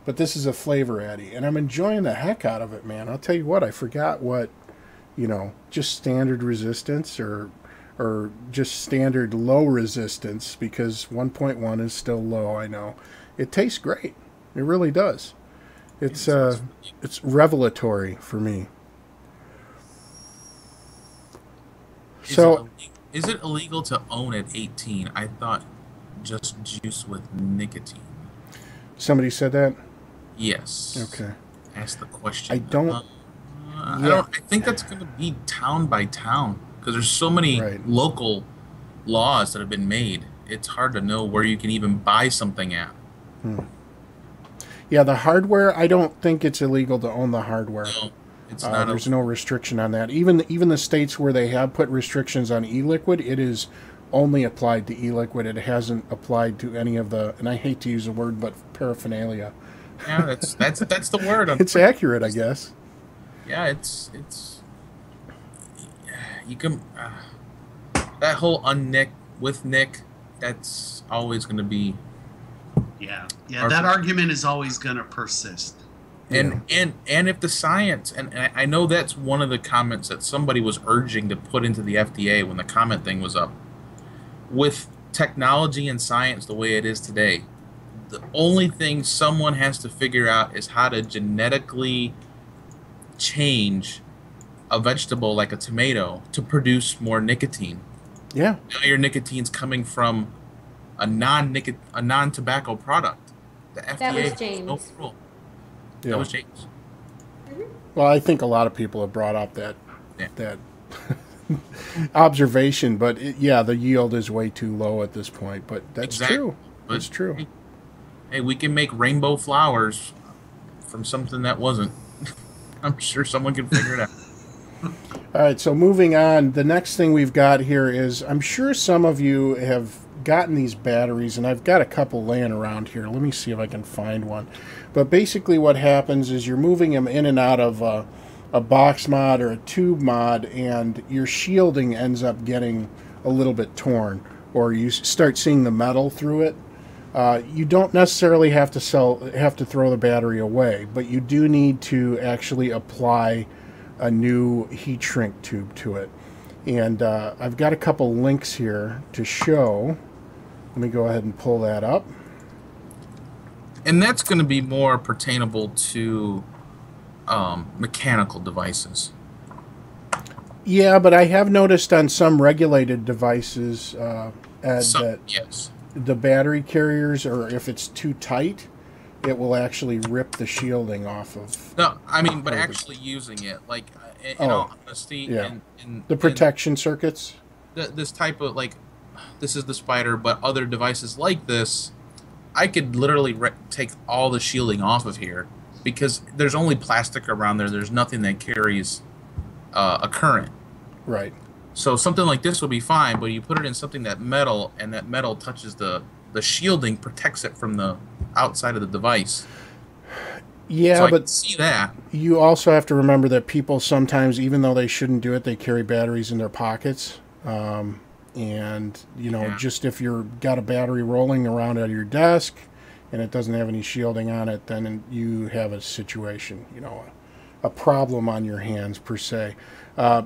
[SPEAKER 1] But this is a flavor addy, and I'm enjoying the heck out of it, man. I'll tell you what, I forgot what, you know, just standard resistance or just standard low resistance, because 1.1 is still low, I know. It tastes great. It really does. It's revelatory for me.
[SPEAKER 3] Is it illegal to own at 18? I thought just juice with nicotine.
[SPEAKER 1] Somebody said that?
[SPEAKER 3] Yes.
[SPEAKER 1] Okay.
[SPEAKER 3] Ask the question.
[SPEAKER 1] I don't.
[SPEAKER 3] I think that's going to be town by town because there's so many local laws that have been made. It's hard to know where you can even buy something at.
[SPEAKER 1] Yeah, the hardware. I don't think it's illegal to own the hardware.
[SPEAKER 3] No, it's not.
[SPEAKER 1] There's no restriction on that. Even the states where they have put restrictions on e-liquid, it is only applied to e-liquid. It hasn't applied to any of the, and I hate to use the word, but paraphernalia.
[SPEAKER 3] Yeah, that's the word.
[SPEAKER 1] It's accurate, I guess.
[SPEAKER 3] Yeah, it's you can that whole unnick with nick. That's always going to be.
[SPEAKER 4] Yeah, that argument is always going to persist.
[SPEAKER 3] And if the science, and I know that's one of the comments that somebody was urging to put into the FDA when the comment thing was up. With technology and science the way it is today, the only thing someone has to figure out is how to genetically change a vegetable like a tomato to produce more nicotine.
[SPEAKER 1] Yeah.
[SPEAKER 3] Now your nicotine's coming from a non-tobacco product. The FDA
[SPEAKER 2] That was
[SPEAKER 3] has
[SPEAKER 2] James.
[SPEAKER 3] no rule.
[SPEAKER 1] Yeah.
[SPEAKER 3] That was James.
[SPEAKER 1] Well, I think a lot of people have brought up that observation, but the yield is way too low at this point. But that's true. That's true.
[SPEAKER 3] Hey, we can make rainbow flowers from something that wasn't. I'm sure someone can figure it out.
[SPEAKER 1] All right, so moving on, the next thing we've got here is, I'm sure some of you have gotten these batteries, and I've got a couple laying around here. Let me see if I can find one. But basically what happens is you're moving them in and out of a box mod or a tube mod, and your shielding ends up getting a little bit torn, or you start seeing the metal through it. You don't necessarily have to throw the battery away, but you do need to actually apply a new heat shrink tube to it. And I've got a couple links here to show. Let me go ahead and pull that up.
[SPEAKER 3] And that's going to be more pertainable to mechanical devices.
[SPEAKER 1] Yeah, but I have noticed on some regulated devices that
[SPEAKER 3] yes,
[SPEAKER 1] the battery carriers, or if it's too tight, it will actually rip the shielding off of.
[SPEAKER 3] No, I mean, but actually using it, like, in all honesty, in
[SPEAKER 1] the protection circuits.
[SPEAKER 3] This type of, like, this is the Spider, but other devices like this, I could literally take all the shielding off of here because there's only plastic around there. There's nothing that carries a current.
[SPEAKER 1] Right.
[SPEAKER 3] So something like this would be fine, but you put it in something that metal, and that metal touches the shielding, protects it from the outside of the device.
[SPEAKER 1] Yeah,
[SPEAKER 3] so I
[SPEAKER 1] but
[SPEAKER 3] can see that.
[SPEAKER 1] You also have to remember that people sometimes, even though they shouldn't do it, they carry batteries in their pockets. And, you know, just if you've got a battery rolling around at your desk and it doesn't have any shielding on it, then you have a situation, you know, a problem on your hands per se.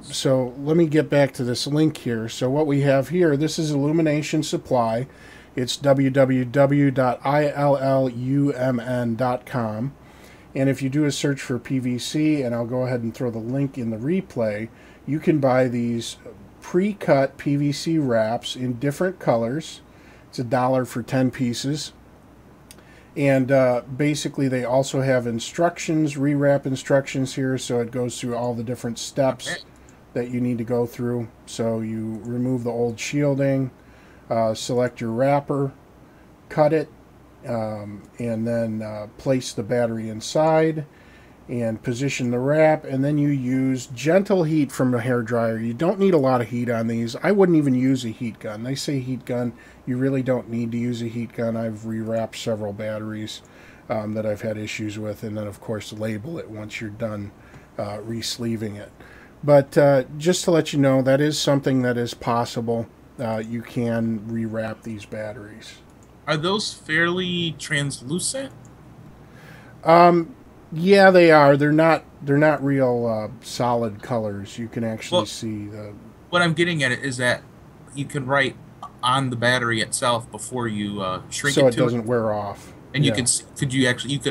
[SPEAKER 1] So let me get back to this link here. So what we have here, this is Illumination Supply. It's www.illumn.com. And if you do a search for PVC, and I'll go ahead and throw the link in the replay, you can buy these pre-cut PVC wraps in different colors. It's $1 for 10 pieces. And basically they also have instructions, rewrap instructions here, so it goes through all the different steps that you need to go through. So you remove the old shielding, select your wrapper, cut it, and then place the battery inside and position the wrap, and then you use gentle heat from a hairdryer. You don't need a lot of heat on these. I wouldn't even use a heat gun. They say heat gun. You really don't need to use a heat gun. I've rewrapped several batteries that I've had issues with, and then of course label it once you're done re-sleeving it. But just to let you know, that is something that is possible. You can rewrap these batteries.
[SPEAKER 3] Are those fairly translucent?
[SPEAKER 1] Yeah, they are. They're not real solid colors. You can actually see the.
[SPEAKER 3] What I'm getting at is that you can write on the battery itself before you shrink
[SPEAKER 1] so
[SPEAKER 3] it to
[SPEAKER 1] it doesn't wear off.
[SPEAKER 3] And you could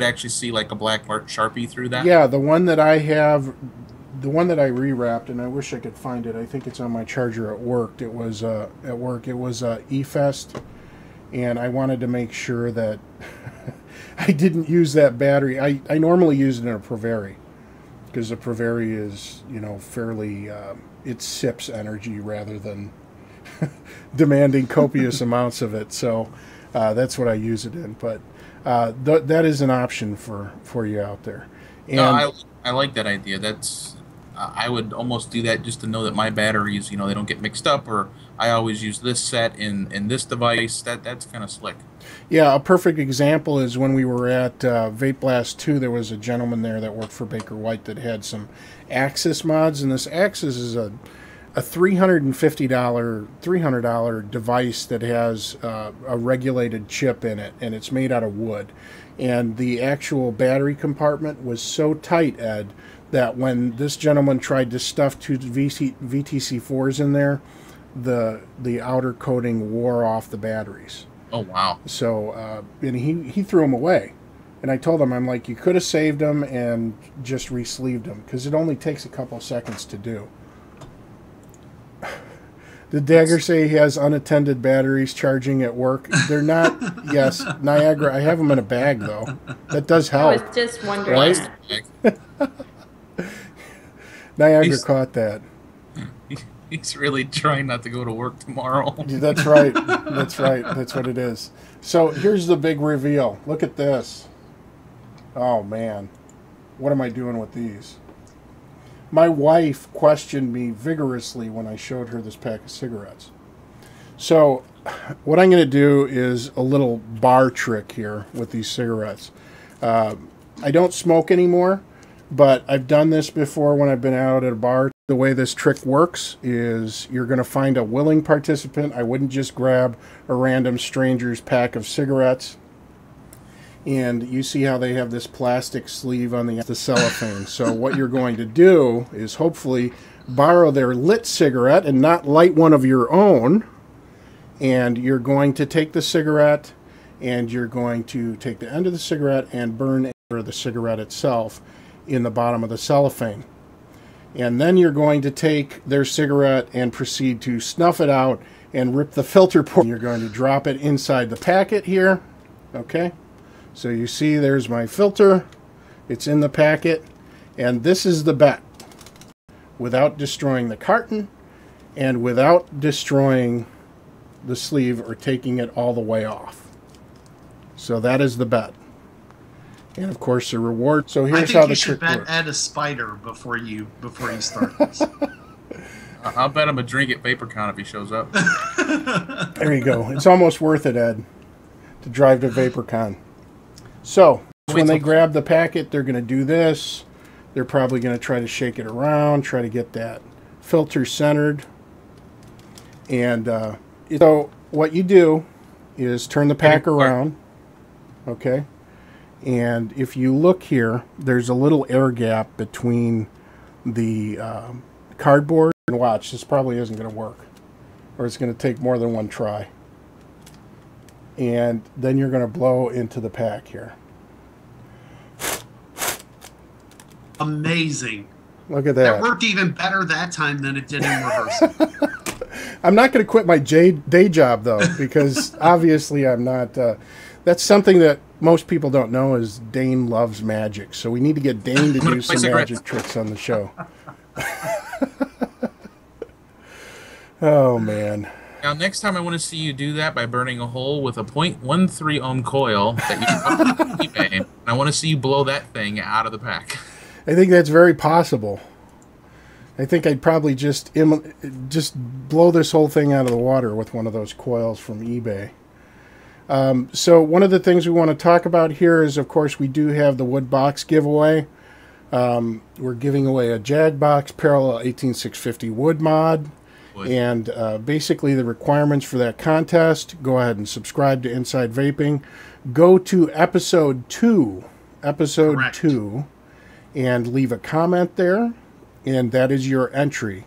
[SPEAKER 3] actually see like a black Sharpie through that.
[SPEAKER 1] Yeah, the one that I have, the one that I rewrapped, and I wish I could find it. I think it's on my charger at work. It was at work. It was eFest, and I wanted to make sure that I didn't use that battery. I normally use it in a Provari because the Provari is, you know, fairly it sips energy rather than demanding copious amounts of it. So that's what I use it in. But that is an option for you out there. And
[SPEAKER 3] no, I like that idea. That's I would almost do that just to know that my batteries, you know, they don't get mixed up, or I always use this set in this device. That's kind of slick.
[SPEAKER 1] Yeah, a perfect example is when we were at Vape Blast 2, there was a gentleman there that worked for Baker White that had some Axis mods, and this Axis is a $300 device that has a regulated chip in it, and it's made out of wood. And the actual battery compartment was so tight, Ed, that when this gentleman tried to stuff two VTC4s in there, the outer coating wore off the batteries.
[SPEAKER 3] Oh, wow.
[SPEAKER 1] So, and he threw them away. And I told him, I'm like, you could have saved them and just re-sleeved them, because it only takes a couple seconds to do. Did Dagger say he has unattended batteries charging at work? They're not. Yes, Niagara. I have them in a bag, though. That does help.
[SPEAKER 2] I was just wondering.
[SPEAKER 1] Right? Niagara caught that.
[SPEAKER 3] He's really trying not to go to work tomorrow.
[SPEAKER 1] That's right. That's right. That's what it is. So here's the big reveal. Look at this. Oh, man. What am I doing with these? My wife questioned me vigorously when I showed her this pack of cigarettes. So what I'm going to do is a little bar trick here with these cigarettes. I don't smoke anymore, but I've done this before when I've been out at a bar. The way this trick works is you're going to find a willing participant. I wouldn't just grab a random stranger's pack of cigarettes. And you see how they have this plastic sleeve on the cellophane. So what you're going to do is hopefully borrow their lit cigarette and not light one of your own. And you're going to take the cigarette, and you're going to take the end of the cigarette and burn the cigarette itself in the bottom of the cellophane. And then you're going to take their cigarette and proceed to snuff it out and rip the filter port. You're going to drop it inside the packet here. Okay? So you see there's my filter. It's in the packet. And this is the bet. Without destroying the carton and without destroying the sleeve or taking it all the way off. So that is the bet. And of course the reward. So here's how the trick works.
[SPEAKER 4] I think you should bet add a spider before you start this.
[SPEAKER 3] I'll bet him a drink at VaporCon if he shows up.
[SPEAKER 1] There you go. It's almost worth it, Ed, to drive to VaporCon. So when they grab the packet, they're going to do this. They're probably going to try to shake it around, try to get that filter centered. And so what you do is turn the pack around. Okay. And if you look here, there's a little air gap between the cardboard. And watch, this probably isn't going to work. Or it's going to take more than one try. And then you're going to blow into the pack here.
[SPEAKER 4] Amazing.
[SPEAKER 1] Look at that.
[SPEAKER 4] That worked even better that time than it did in rehearsal.
[SPEAKER 1] I'm not going to quit my day job, though, because obviously I'm not. That's something that most people don't know is Dane loves magic. So we need to get Dane to do some magic tricks on the show. Oh, man.
[SPEAKER 3] Now, next time I want to see you do that by burning a hole with a 0.13 ohm coil that you can on eBay. And I want to see you blow that thing out of the pack.
[SPEAKER 1] I think that's very possible. I think I'd probably just blow this whole thing out of the water with one of those coils from eBay. So one of the things we want to talk about here is, of course, we do have the wood box giveaway. We're giving away a Jag Box Parallel 18650 wood mod. And basically the requirements for that contest, go ahead and subscribe to Inside Vaping. Go to episode 2, and leave a comment there, and that is your entry.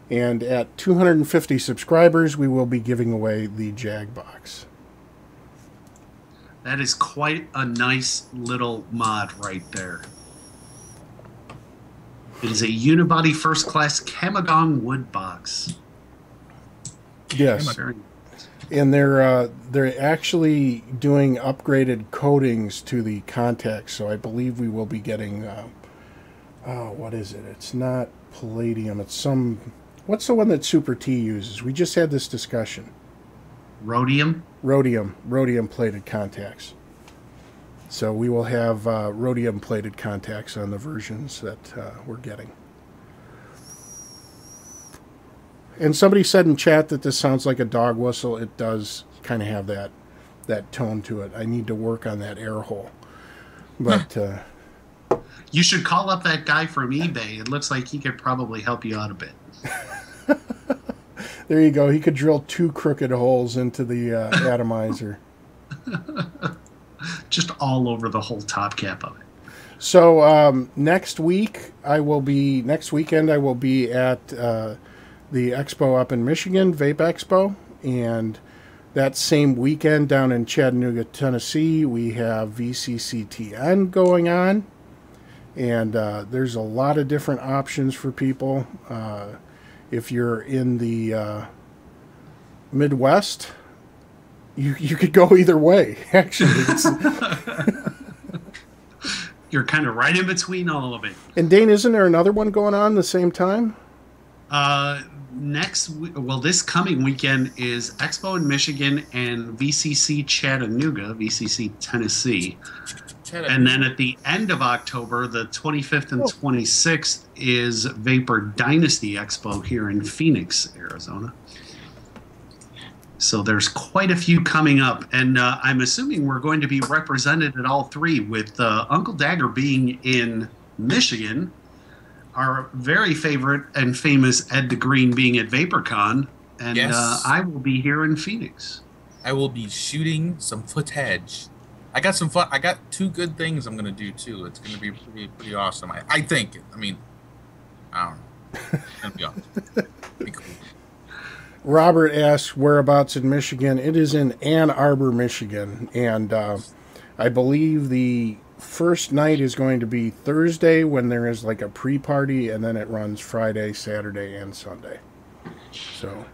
[SPEAKER 1] And at 250 subscribers, we will be giving away the Jag Box.
[SPEAKER 4] That is quite a nice little mod right there. It is a unibody first class Kamagong wood box.
[SPEAKER 1] Yes, and they're actually doing upgraded coatings to the contacts, so I believe we will be getting what is it? It's not palladium. It's some. What's the one that Super T uses? We just had this discussion.
[SPEAKER 4] Rhodium.
[SPEAKER 1] Rhodium plated contacts. So we will have rhodium plated contacts on the versions that we're getting. And somebody said in chat that this sounds like a dog whistle. It does kind of have that tone to it. I need to work on that air hole. But
[SPEAKER 4] you should call up that guy from eBay. It looks like he could probably help you out a bit.
[SPEAKER 1] There you go. He could drill 2 crooked holes into the atomizer.
[SPEAKER 4] Just all over the whole top cap of it.
[SPEAKER 1] So next weekend I will be at the expo up in Michigan, Vape Expo, and that same weekend down in Chattanooga, Tennessee, we have VCCTN going on, and there's a lot of different options for people. If you're in the Midwest, you could go either way, actually.
[SPEAKER 4] You're kind of right in between all of it.
[SPEAKER 1] And Dane, isn't there another one going on the same time?
[SPEAKER 4] This coming weekend is Expo in Michigan and VCC Chattanooga, VCC Tennessee. And then at the end of October, the 25th and 26th, is Vapor Dynasty Expo here in Phoenix, Arizona. So there's quite a few coming up. And I'm assuming we're going to be represented at all 3, with Uncle Dagger being in Michigan, our very favorite and famous Ed the Green being at VaporCon, and yes. I will be here in Phoenix.
[SPEAKER 3] I will be shooting some footage. I got some fun. I got 2 good things I'm gonna do too. It's gonna be pretty awesome. I think. I mean, I don't know. It's gonna be awesome. Be cool.
[SPEAKER 1] Robert asks whereabouts in Michigan. It is in Ann Arbor, Michigan, and I believe the first night is going to be Thursday when there is like a pre-party, and then it runs Friday, Saturday, and Sunday. So,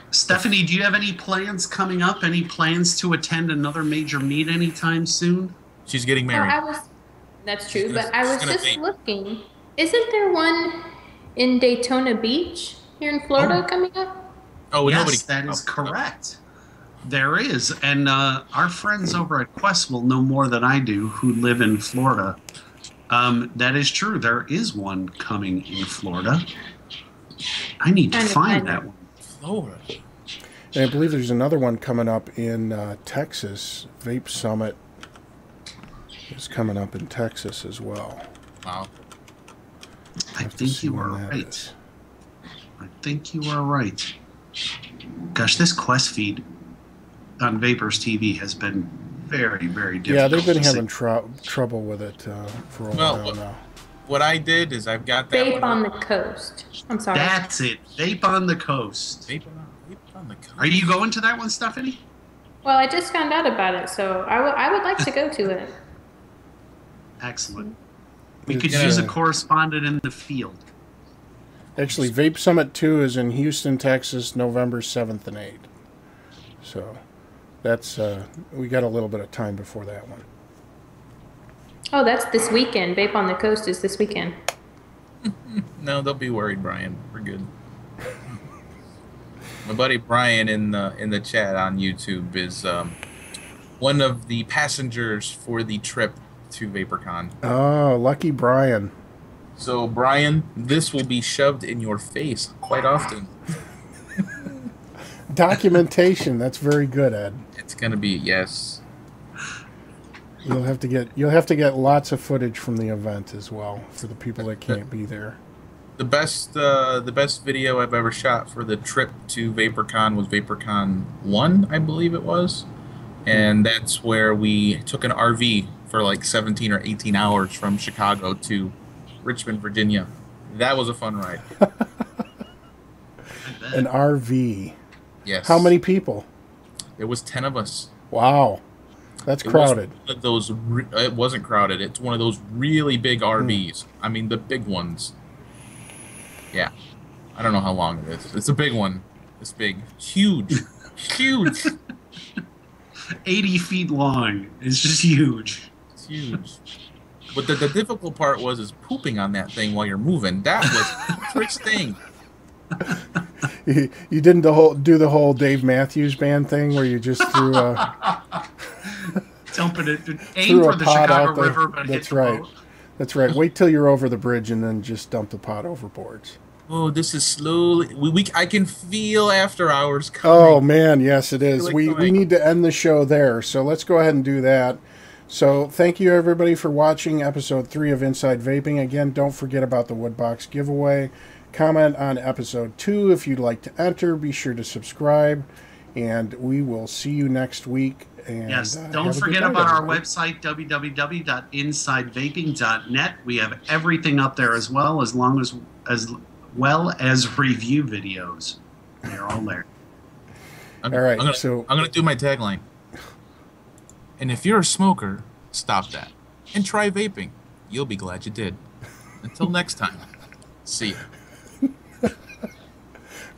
[SPEAKER 4] Stephanie, do you have any plans coming up? Any plans to attend another major meet anytime soon?
[SPEAKER 3] She's getting married.
[SPEAKER 2] That's true, but I was just looking. Isn't there one in Daytona Beach here in Florida coming up?
[SPEAKER 3] Oh,
[SPEAKER 4] yes, that is correct. There is, and our friends over at Quest will know more than I do, who live in Florida. That is true. There is one coming in Florida. I need to find that one.
[SPEAKER 3] Florida.
[SPEAKER 1] And I believe there's another one coming up in Texas. Vape Summit is coming up in Texas as well.
[SPEAKER 3] Wow.
[SPEAKER 4] I think you are right. I think you are right. Gosh, this Quest feed on Vapors TV has been very, very difficult.
[SPEAKER 1] Yeah, they've been having trouble with it for a while now.
[SPEAKER 3] What I did is I've got that
[SPEAKER 2] Vape on the Coast. I'm sorry.
[SPEAKER 4] That's it. Vape on the Coast.
[SPEAKER 3] Vape on the Coast.
[SPEAKER 4] Are you going to that one, Stephanie?
[SPEAKER 2] Well, I just found out about it, so I would like to go to it.
[SPEAKER 4] Excellent. We could use a correspondent in the field.
[SPEAKER 1] Actually, Vape Summit 2 is in Houston, Texas, November 7th and 8th. So that's we got a little bit of time before that one.
[SPEAKER 2] Oh, that's this weekend. Vape on the Coast is this weekend.
[SPEAKER 3] No, don't be worried, Brian. We're good. My buddy Brian in the chat on YouTube is one of the passengers for the trip to VaporCon.
[SPEAKER 1] Oh, lucky Brian.
[SPEAKER 3] So, Brian, this will be shoved in your face quite often.
[SPEAKER 1] Documentation. That's very good, Ed.
[SPEAKER 3] It's gonna be, yes.
[SPEAKER 1] You'll have to get lots of footage from the event as well for the people that can't be there.
[SPEAKER 3] The best video I've ever shot for the trip to VaporCon was VaporCon 1, I believe it was. And that's where we took an RV for like 17 or 18 hours from Chicago to Richmond, Virginia. That was a fun ride.
[SPEAKER 1] An RV.
[SPEAKER 3] Yes.
[SPEAKER 1] How many people?
[SPEAKER 3] There was 10 of us.
[SPEAKER 1] Wow. That's crowded.
[SPEAKER 3] It wasn't crowded. It's one of those really big RVs. I mean, the big ones. Yeah. I don't know how long it is. It's a big one. It's big. Huge. Huge.
[SPEAKER 4] 80 feet long. It's just huge.
[SPEAKER 3] It's huge. But the difficult part was pooping on that thing while you're moving. That was the first thing.
[SPEAKER 1] You didn't do the whole Dave Matthews Band thing where you just threw a
[SPEAKER 4] dumping it, aim for the Chicago River, but
[SPEAKER 1] that's right. That's right. Wait till you're over the bridge and then just dump the pot overboards.
[SPEAKER 3] Oh, this is slowly. I can feel after hours coming.
[SPEAKER 1] Oh man, yes it is. We need to end the show there, so let's go ahead and do that. So thank you everybody for watching episode 3 of Inside Vaping. Again, don't forget about the Woodbox giveaway. Comment on episode 2 if you'd like to enter. Be sure to subscribe, and we will see you next week. And,
[SPEAKER 4] yes, don't forget about our website, www.insidevaping.net. We have everything up there as well as review videos. They're all there.
[SPEAKER 1] All right,
[SPEAKER 3] I'm gonna do my tagline. And if you're a smoker, stop that and try vaping. You'll be glad you did. Until next time, see ya.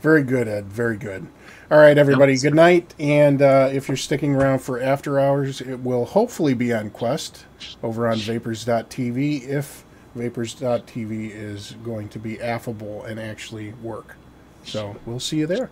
[SPEAKER 1] Very good, Ed. Very good. All right, everybody. Good night. And if you're sticking around for After Hours, it will hopefully be on Quest over on Vapors.tv if Vapors.tv is going to be affable and actually work. So we'll see you there.